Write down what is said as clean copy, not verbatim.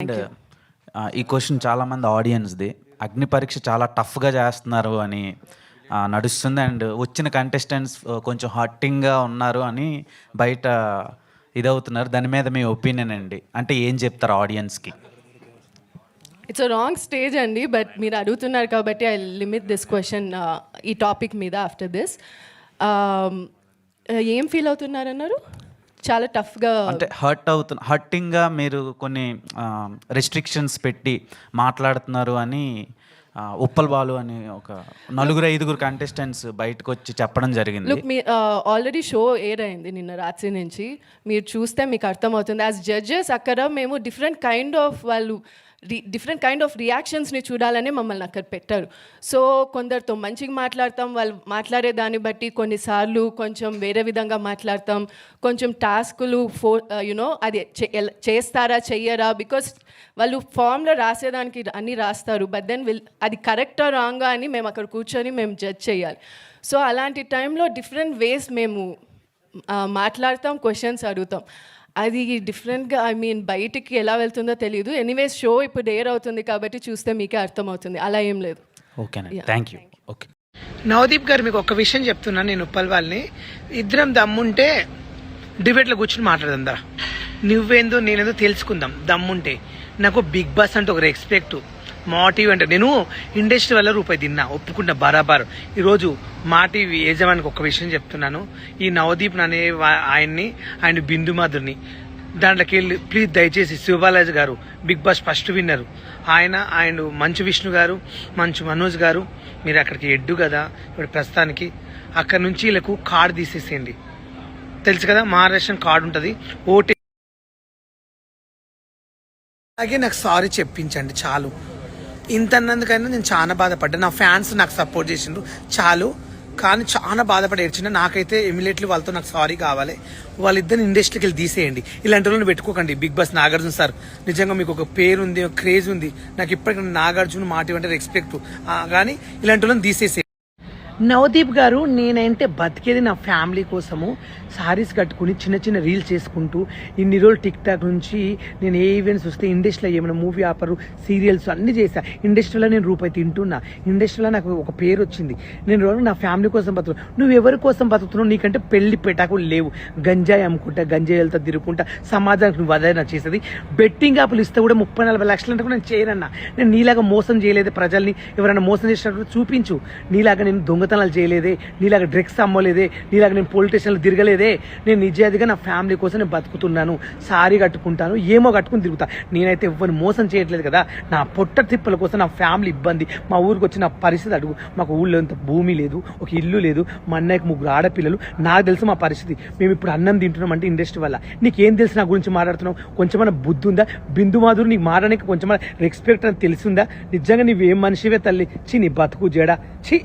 And thank you. ఈ question చాలామంది ఆడియన్స్ది. అగ్ని పరీక్ష చాలా టఫ్గా చేస్తున్నారు అని నడుస్తుంది. అండ్ వచ్చిన కంటెస్టెంట్స్ కొంచెం హర్టింగ్గా ఉన్నారు అని బయట ఇదవుతున్నారు. దాని మీద మీ ఒపీనియన్ అండి, అంటే ఏం చెప్తారు ఆడియన్స్కి? ఇట్స్ అ రాంగ్ స్టేజ్ అండి, బట్ మీరు అడుగుతున్నారు కాబట్టి ఐ లిమిట్ దిస్ క్వశ్చన్ ఈ టాపిక్ మీద ఆఫ్టర్ దిస్. ఏం ఫీల్ అవుతున్నారన్నారు? చాలా టఫ్గా అంటే హర్టింగ్గా మీరు కొన్ని రెస్ట్రిక్షన్స్ పెట్టి మాట్లాడుతున్నారు అని ఉప్పల్ బాలు అని ఒక 4-5 కంటెస్టెంట్స్ బయటకు వచ్చి చెప్పడం జరిగింది. లుక్, మీ ఆల్రెడీ షో ఎయిర్ అయింది నిన్న రాత్రి నుంచి. మీరు చూస్తే మీకు అర్థమవుతుంది. యాజ్ జడ్జెస్ అక్కడ మేము డిఫరెంట్ కైండ్ ఆఫ్ రియాక్షన్స్ని చూడాలని మమ్మల్ని అక్కడ పెట్టారు. సో కొందరితో మంచిగా మాట్లాడతాం, వాళ్ళు మాట్లాడే దాన్ని బట్టి కొన్నిసార్లు కొంచెం వేరే విధంగా మాట్లాడతాం. కొంచెం టాస్కులు అది చేస్తారా చెయ్యరా, బికాస్ వాళ్ళు ఫామ్లో రాసేదానికి అన్నీ రాస్తారు, బట్ దెన్ అది కరెక్టా రాంగా అని మేము అక్కడ కూర్చొని మేము జడ్జ్ చేయాలి. సో అలాంటి టైంలో డిఫరెంట్ వేస్ మేము మాట్లాడతాం, క్వశ్చన్స్ అడుగుతాం. అది డిఫరెంట్గా బయటికి ఎలా వెళ్తుందో తెలియదు. ఎనీవేస్ షో ఇప్పుడు ఎయిర్ అవుతుంది కాబట్టి చూస్తే మీకే అర్థమవుతుంది. అలా ఏం లేదు. ఓకేనండి, థ్యాంక్ యూ. ఓకే, నవదీప్ గారు, మీకు ఒక విషయం చెప్తున్నాను. నేను ఉప్పల్ వాళ్ళని, ఇద్దరం దమ్ముంటే డిబేట్లో కూర్చుని మాట్లాడదాం దా. నువ్వేందో నేనేందో తెలుసుకుందాం దమ్ముంటే. నాకు బిగ్ బాస్ అంటే ఒక రెస్పెక్ట్, మా టీవీ అంటే నేను ఇండస్ట్రీ వల్ల రూపాయి తిన్నా, ఒప్పుకుంటా బరాబర్. ఈరోజు మా టీవీ యజమానికి ఒక విషయం చెప్తున్నాను. ఈ నవదీప్ అనే ఆయన బిందు మాధుర్ని దాంట్లోకి వెళ్ళి ప్లీజ్ దయచేసి శివబాలాజీ గారు బిగ్ బాస్ ఫస్ట్ విన్నరు, ఆయన మంచు విష్ణు గారు, మంచు మనోజ్ గారు, మీరు అక్కడికి ఎడ్డు కదా ఇప్పుడు ప్రస్తుతానికి. అక్కడ నుంచి వీళ్ళకు కార్డు తీసేసేయండి. తెలుసు కదా, మహారాష్ట్ర కార్డు ఉంటుంది, ఓటే. అలాగే నాకు సారీ చెప్పించండి చాలు. ఇంత అన్నందుకైనా నేను చాలా బాధపడ్డా. నా ఫ్యాన్స్ నాకు సపోర్ట్ చేసిండ్రు చాలు, కానీ చాలా బాధపడి ఏడ్చిన. నాకైతే ఇమీడియట్లీ వాళ్ళతో నాకు సారీ కావాలి. వాళ్ళిద్దరిని ఇండస్ట్రీకి వెళ్ళి తీసేయండి. ఇలాంటి వాళ్ళని పెట్టుకోకండి. బిగ్ బాస్ నాగార్జున సార్ నిజంగా మీకు ఒక పేరు ఉంది, ఒక క్రేజ్ ఉంది. నాకు ఇప్పటికీ నాగార్జున మాట అంటే రెస్పెక్ట్, కానీ ఇలాంటి వాళ్ళని తీసేసే. నవదీప్ గారు, నేనంటే బతికేది నా ఫ్యామిలీ కోసము. సారీస్ కట్టుకుని చిన్న చిన్న రీల్స్ చేసుకుంటూ ఇన్ని రోజులు టిక్ టాక్ నుంచి నేను ఏ ఈవెంట్స్ వస్తే ఇండస్ట్రీలో ఏమైనా మూవీ ఆఫర్, సీరియల్స్ అన్నీ చేశా. ఇండస్ట్రీలో నేను రూపాయి తింటున్నా. ఇండస్ట్రీలో నాకు ఒక పేరు వచ్చింది. నేను రోజు నా ఫ్యామిలీ కోసం బతుకుతున్నాను. నువ్వు ఎవరి కోసం బతుకుతున్నావు? నీకంటే పెళ్లి పెట్టాకు లేవు. గంజాయి అమ్ముకుంటా, గంజాయి వెళ్తా తిరుగుకుంటా సమాజానికి నువ్వు అదే నాకు చేసేది. బెట్టింగ్ యాప్లు ఇస్తే కూడా 30-40 లక్షలు అంటే కూడా నేను చేయనన్నా. నేను నీలాగా మోసం చేయలేదు ప్రజల్ని. ఎవరైనా మోసం చేసినట్టు చూపించు. నీలాగా నేను దొంగతనాలు చేయలేదే, నీలాగా డ్రగ్స్ అమ్మలేదే, నీలాగా నేను పోలీస్ స్టేషన్లో తిరగలేదే. నేను నిజాదిగా నా ఫ్యామిలీ కోసం నేను బతుకుతున్నాను. సారీ కట్టుకుంటాను, ఏమో కట్టుకుని తిరుగుతా. నేనైతే ఎవరిని మోసం చేయట్లేదు కదా. నా పొట్ట తిప్పల కోసం నా ఫ్యామిలీ ఇబ్బంది. మా ఊరికి వచ్చి నా పరిస్థితి అడుగు. మాకు ఊళ్ళో అంత భూమి లేదు, ఒక ఇల్లు లేదు, మా అన్నయ్యకి 3 ఆడపిల్లలు. నాకు తెలుసు మా పరిస్థితి. మేము ఇప్పుడు అన్నం తింటున్నాం అంటే ఇండస్ట్రీ వల్ల. నీకేం తెలుసు నా గురించి మాట్లాడుతున్నావు? కొంచెమైనా బుద్ధి ఉందా? బిందు మాధురు నీకు మారడానికి కొంచెమైనా రెస్పెక్ట్ అని తెలిసిందా? నిజంగా నువ్వేం మనిషివే తల్లి. నీ బతుకు జడా ఛీ.